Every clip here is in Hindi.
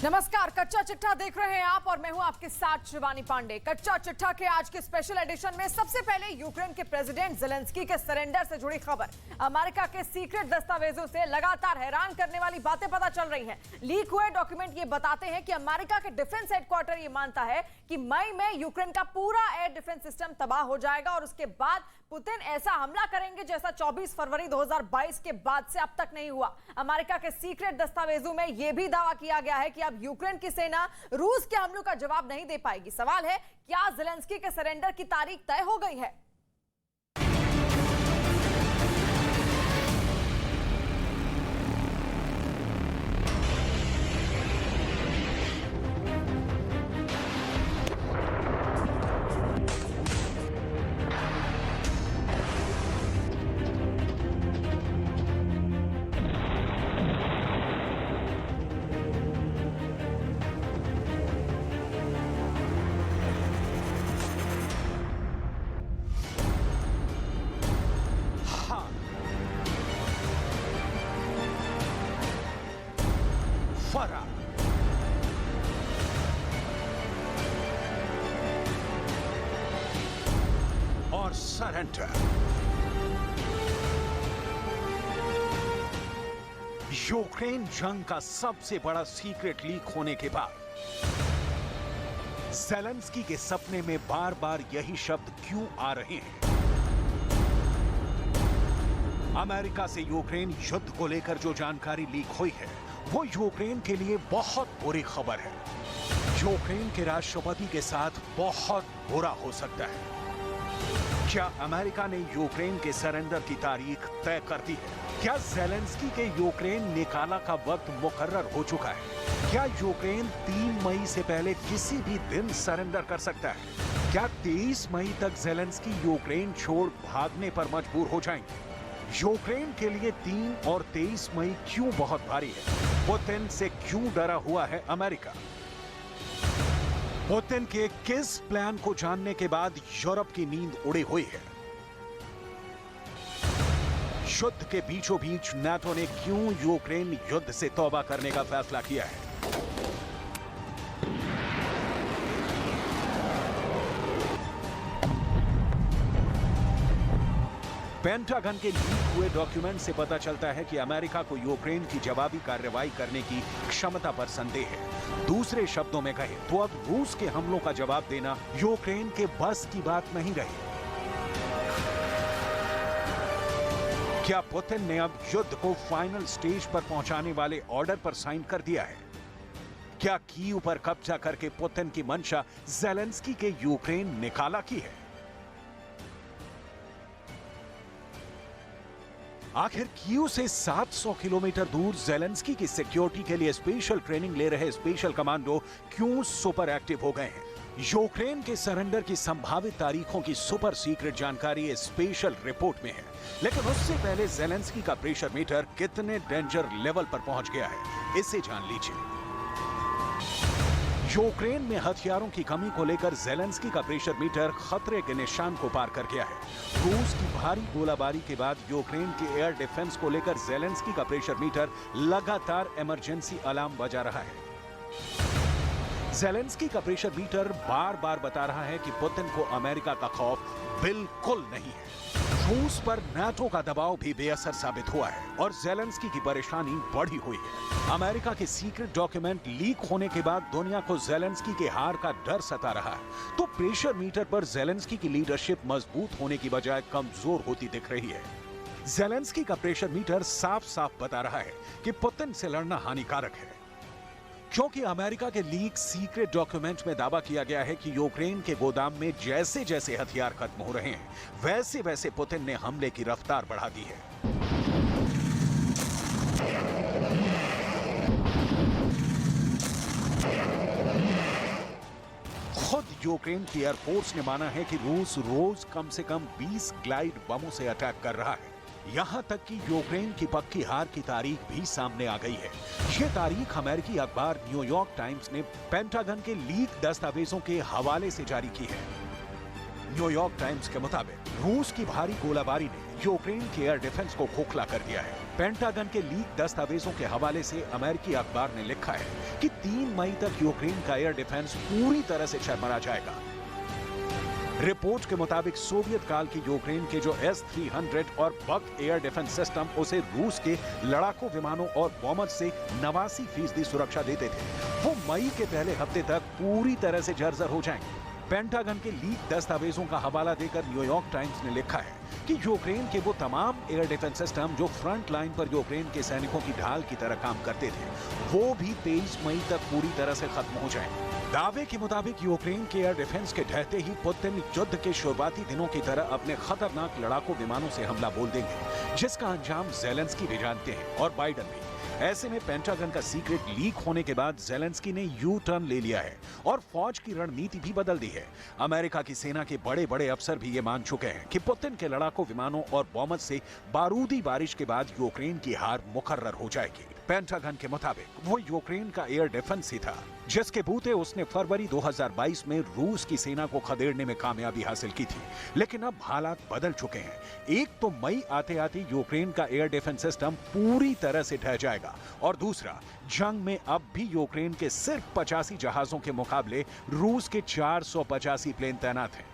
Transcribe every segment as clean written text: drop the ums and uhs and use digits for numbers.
नमस्कार, कच्चा चिट्ठा देख रहे हैं आप और मैं हूं आपके साथ शिवानी पांडे। कच्चा चिट्ठा के आज के स्पेशल एडिशन में सबसे पहले यूक्रेन के प्रेसिडेंट ज़ेलेंस्की के सरेंडर से जुड़ी खबर। अमेरिका के सीक्रेट दस्तावेजों से लगातार हैरान करने वाली बातें पता चल रही हैं। लीक हुए डॉक्यूमेंट ये बताते हैं कि अमेरिका के डिफेंस हेडक्वार्टर ये मानता है कि मई में यूक्रेन का पूरा एयर डिफेंस सिस्टम तबाह हो जाएगा और उसके बाद पुतिन ऐसा हमला करेंगे जैसा 24 फरवरी 2022 के बाद से अब तक नहीं हुआ। अमेरिका के सीक्रेट दस्तावेजों में यह भी दावा किया गया है कि अब यूक्रेन की सेना रूस के हमलों का जवाब नहीं दे पाएगी। सवाल है, क्या ज़ेलेंस्की के सरेंडर की तारीख तय हो गई है? और सरेंडर। यूक्रेन जंग का सबसे बड़ा सीक्रेट लीक होने के बाद ज़ेलेंस्की के सपने में बार बार यही शब्द क्यों आ रहे हैं? अमेरिका से यूक्रेन युद्ध को लेकर जो जानकारी लीक हुई है वो यूक्रेन के लिए बहुत बुरी खबर है। यूक्रेन के राष्ट्रपति के साथ बहुत बुरा हो सकता है। क्या अमेरिका ने यूक्रेन के सरेंडर की तारीख तय कर दी है? क्या ज़ेलेंस्की के यूक्रेन निकाला का वक्त मुकर्रर हो चुका है? क्या यूक्रेन 3 मई से पहले किसी भी दिन सरेंडर कर सकता है? क्या 23 मई तक ज़ेलेंस्की यूक्रेन छोड़ भागने पर मजबूर हो जाएंगे? यूक्रेन के लिए 3 और 23 मई क्यों बहुत भारी है? पुतिन से क्यों डरा हुआ है अमेरिका? पुतिन के किस प्लान को जानने के बाद यूरोप की नींद उड़ी हुई है? युद्ध के बीचों बीच नाटो ने क्यों यूक्रेन युद्ध से तौबा करने का फैसला किया है? पेंटागन के लीक हुए डॉक्यूमेंट से पता चलता है कि अमेरिका को यूक्रेन की जवाबी कार्रवाई करने की क्षमता पर संदेह है। दूसरे शब्दों में कहें तो अब रूस के हमलों का जवाब देना यूक्रेन के बस की बात नहीं रही। क्या पुतिन ने अब युद्ध को फाइनल स्टेज पर पहुंचाने वाले ऑर्डर पर साइन कर दिया है? क्या कीव पर कब्जा करके पुतिन की मंशा ज़ेलेंस्की के यूक्रेन निकाला की है? आखिर कीव से 700 किलोमीटर दूर ज़ेलेंस्की की सिक्योरिटी के लिए स्पेशल ट्रेनिंग ले रहे स्पेशल कमांडो क्यों सुपर एक्टिव हो गए हैं? यूक्रेन के सरेंडर की संभावित तारीखों की सुपर सीक्रेट जानकारी इस स्पेशल रिपोर्ट में है, लेकिन उससे पहले ज़ेलेंस्की का प्रेशर मीटर कितने डेंजर लेवल पर पहुंच गया है, इसे जान लीजिए। यूक्रेन में हथियारों की कमी को लेकर ज़ेलेंस्की का प्रेशर मीटर खतरे के निशान को पार कर गया है। रूस की भारी गोलाबारी के बाद यूक्रेन के एयर डिफेंस को लेकर ज़ेलेंस्की का प्रेशर मीटर लगातार इमरजेंसी अलार्म बजा रहा है। ज़ेलेंस्की का प्रेशर मीटर बार बार बता रहा है कि पुतिन को अमेरिका का खौफ बिल्कुल नहीं है। रूस पर नाटो का दबाव भी बेअसर साबित हुआ है और ज़ेलेंस्की की परेशानी बढ़ी हुई है। अमेरिका के सीक्रेट डॉक्यूमेंट लीक होने के बाद दुनिया को ज़ेलेंस्की के हार का डर सता रहा है, तो प्रेशर मीटर पर ज़ेलेंस्की की लीडरशिप मजबूत होने की बजाय कमजोर होती दिख रही है। ज़ेलेंस्की का प्रेशर मीटर साफ साफ बता रहा है कि पुतिन से लड़ना हानिकारक है, क्योंकि अमेरिका के लीक सीक्रेट डॉक्यूमेंट में दावा किया गया है कि यूक्रेन के गोदाम में जैसे जैसे हथियार खत्म हो रहे हैं वैसे वैसे पुतिन ने हमले की रफ्तार बढ़ा दी है। खुद यूक्रेन की एयरफोर्स ने माना है कि रूस रोज कम से कम 20 ग्लाइड बमों से अटैक कर रहा है। यहां तक कि यूक्रेन की पक्की हार की तारीख भी सामने आ गई है। ये तारीख अमेरिकी अखबार न्यूयॉर्क टाइम्स ने पेंटागन के लीक दस्तावेजों के हवाले से जारी की है। न्यूयॉर्क टाइम्स के मुताबिक रूस की भारी गोलाबारी ने यूक्रेन के एयर डिफेंस को खोखला कर दिया है। पेंटागन के लीक दस्तावेजों के हवाले से अमेरिकी अखबार ने लिखा है कि 3 मई तक यूक्रेन का एयर डिफेंस पूरी तरह से चरमरा जाएगा। रिपोर्ट के मुताबिक सोवियत काल की यूक्रेन के जो S-300 और बक एयर डिफेंस सिस्टम उसे रूस के लड़ाकू विमानों और बॉम्बर से 89% सुरक्षा देते थे, वो मई के पहले हफ्ते तक पूरी तरह से जर्जर हो जाएंगे। पेंटागन के लीक दस्तावेजों का हवाला देकर न्यूयॉर्क टाइम्स ने लिखा है कि यूक्रेन के वो तमाम एयर डिफेंस सिस्टम जो फ्रंट लाइन पर यूक्रेन के सैनिकों की ढाल की तरह काम करते थे, वो भी 23 मई तक पूरी तरह से खत्म हो जाएंगे। दावे के मुताबिक यूक्रेन के एयर डिफेंस के ढहते ही पुतिन युद्ध के शुरुआती दिनों की तरह अपने खतरनाक लड़ाकू विमानों से हमला बोल देंगे, जिसका अंजाम ज़ेलेंस्की भी जानते हैं और बाइडन भी। ऐसे में पेंटागन का सीक्रेट लीक होने के बाद ज़ेलेंस्की ने यू टर्न ले लिया है और फौज की रणनीति भी बदल दी है। अमेरिका की सेना के बड़े बड़े अफसर भी ये मान चुके हैं कि पुतिन के लड़ाकू विमानों और बॉम्बर से बारूदी बारिश के बाद यूक्रेन की हार मुकर्रर हो जाएगी। पेंटागन के मुताबिक वो यूक्रेन का एयर डिफेंस ही था जिसके बूते उसने फरवरी 2022 में रूस की सेना को खदेड़ने में कामयाबी हासिल की थी। लेकिन अब हालात बदल चुके हैं। एक तो मई आते आते यूक्रेन का एयर डिफेंस सिस्टम पूरी तरह से ढह जाएगा और दूसरा, जंग में अब भी यूक्रेन के सिर्फ 85 जहाजों के मुकाबले रूस के 485 प्लेन तैनात हैं।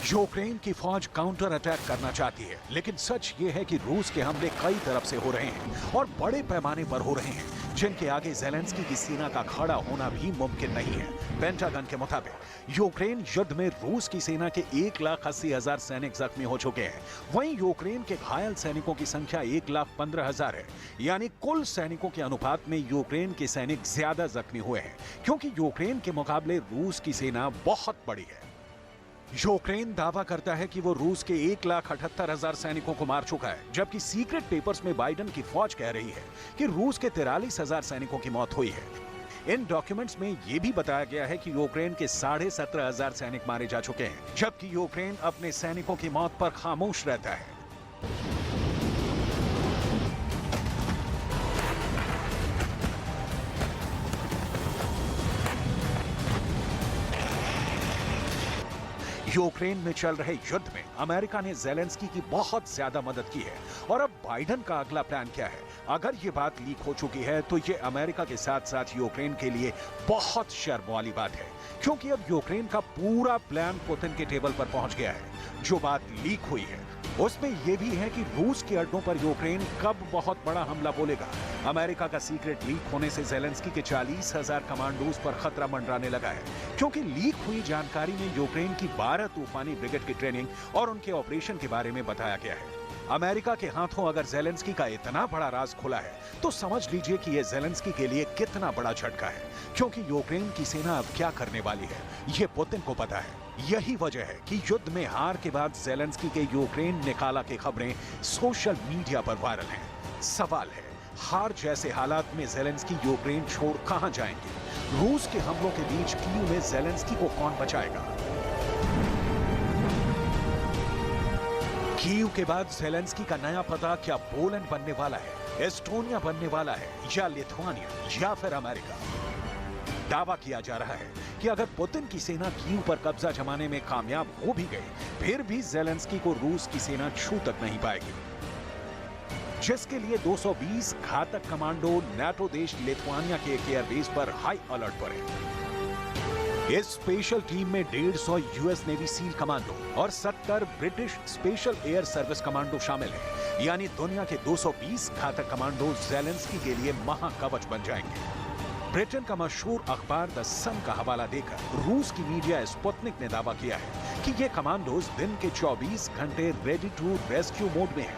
यूक्रेन की फौज काउंटर अटैक करना चाहती है, लेकिन सच ये है कि रूस के हमले कई तरफ से हो रहे हैं और बड़े पैमाने पर हो रहे हैं, जिनके आगे ज़ेलेंस्की की सेना का खड़ा होना भी मुमकिन नहीं है। पेंटागन के मुताबिक यूक्रेन युद्ध में रूस की सेना के 1,80,000 सैनिक जख्मी हो चुके हैं। वहीं यूक्रेन के घायल सैनिकों की संख्या 1,15,000 है, यानी कुल सैनिकों के अनुपात में यूक्रेन के सैनिक ज्यादा जख्मी हुए हैं, क्योंकि यूक्रेन के मुकाबले रूस की सेना बहुत बड़ी है। यूक्रेन दावा करता है कि वो रूस के 1,78,000 सैनिकों को मार चुका है, जबकि सीक्रेट पेपर्स में बाइडन की फौज कह रही है कि रूस के 43,000 सैनिकों की मौत हुई है। इन डॉक्यूमेंट्स में यह भी बताया गया है कि यूक्रेन के 17,500 सैनिक मारे जा चुके हैं, जबकि यूक्रेन अपने सैनिकों की मौत पर खामोश रहता है। यूक्रेन में चल रहे युद्ध में अमेरिका ने ज़ेलेंस्की की बहुत ज्यादा मदद की है और अब बाइडन का अगला प्लान क्या है? अगर ये बात लीक हो चुकी है तो ये अमेरिका के साथ साथ यूक्रेन के लिए बहुत शर्म वाली बात है, क्योंकि अब यूक्रेन का पूरा प्लान पुतिन के टेबल पर पहुंच गया है। जो बात लीक हुई है उसमें यह भी है कि रूस के अड्डों पर यूक्रेन कब बहुत बड़ा हमला बोलेगा। अमेरिका का सीक्रेट लीक होने से ज़ेलेंस्की के 40,000 कमांडोज पर खतरा मंडराने लगा है, क्योंकि लीक हुई जानकारी में यूक्रेन की 12 तूफानी ब्रिगेड की ट्रेनिंग और उनके ऑपरेशन के बारे में बताया गया है। अमेरिका के हाथों अगर ज़ेलेंस्की का इतना बड़ा राज खुला है तो समझ लीजिए कि यह ज़ेलेंस्की के लिए कितना बड़ा झटका है, क्योंकि यूक्रेन की सेना अब क्या करने वाली है ये पुतिन को पता है। यही वजह है कि युद्ध में हार के बाद ज़ेलेंस्की के यूक्रेन निकाला की खबरें सोशल मीडिया पर वायरल हैं। सवाल है, हार जैसे हालात में ज़ेलेंस्की यूक्रेन छोड़ कहां जाएंगे? रूस के हमलों के बीच कीव में ज़ेलेंस्की को कौन बचाएगा? कीव के बाद ज़ेलेंस्की का नया पता क्या पोलैंड बनने वाला है, एस्टोनिया बनने वाला है, या लिथुआनिया, या फिर अमेरिका? दावा किया जा रहा है कि अगर पुतिन की सेना कीव पर कब्जा जमाने में कामयाब हो भी गई, फिर भी ज़ेलेंस्की को रूस की सेना छू तक नहीं पाएगी, जिसके लिए 220 घातक कमांडो नाटो देश लिथुआनिया के एक एयरबेस पर हाई अलर्ट पर है। इस स्पेशल टीम में 150 यूएस नेवी सील कमांडो और 70 British special air service commando शामिल हैं, यानी दुनिया के 220 घातक कमांडो ज़ेलेंस्की के लिए महाकवच बन जाएंगे। ब्रिटेन का मशहूर अखबार द सन का हवाला देकर रूस की मीडिया स्पुतनिक ने दावा किया है कि ये कमांडोज दिन के 24 घंटे रेडी टू रेस्क्यू मोड में हैं।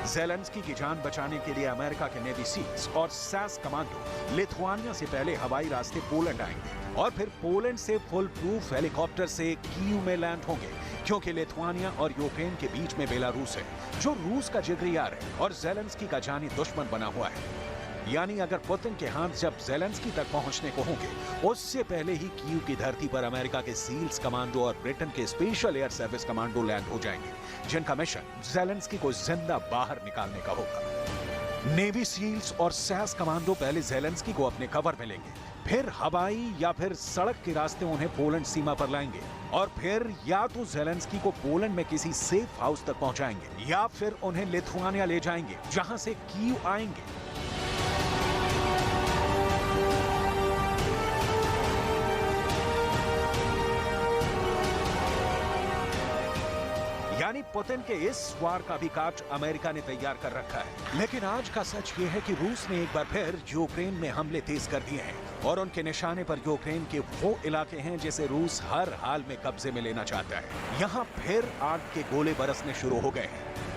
ज़ेलेंस्की की जान बचाने के लिए अमेरिका के नेवी सील्स और SAS कमांडो लिथुआनिया से पहले हवाई रास्ते पोलैंड आएंगे और फिर पोलैंड से फुल प्रूफ हेलीकॉप्टर से कीव में लैंड होंगे, क्योंकि लिथुआनिया और यूक्रेन के बीच में बेलारूस है, जो रूस का जिगरी यार है और ज़ेलेंस्की का जानी दुश्मन बना हुआ है। यानी अगर पुतिन के हाथ जब ज़ेलेंस्की तक पहुंचने को होंगे, उससे पहले ही कीव की धरती पर अमेरिका के सील्स कमांडो और ब्रिटेन के special air service commando land हो जाएंगे, जिनका मिशन ज़ेलेंस्की को जिंदा बाहर निकालने का होगा। नेवी सील्स और SAS कमांडो पहले ज़ेलेंस्की को अपने कवर में लेंगे, फिर हवाई या फिर सड़क के रास्ते उन्हें पोलैंड सीमा पर लाएंगे और फिर या तो जेलेंस्की को पोलैंड में किसी सेफ हाउस तक पहुंचाएंगे या फिर उन्हें लिथुआनिया ले जाएंगे, जहां से कीव आएंगे। यानी पुतिन के इस वार का भी काट अमेरिका ने तैयार कर रखा है। लेकिन आज का सच ये है कि रूस ने एक बार फिर यूक्रेन में हमले तेज कर दिए हैं और उनके निशाने पर यूक्रेन के वो इलाके हैं जिसे रूस हर हाल में कब्जे में लेना चाहता है। यहाँ फिर आग के गोले बरसने शुरू हो गए हैं।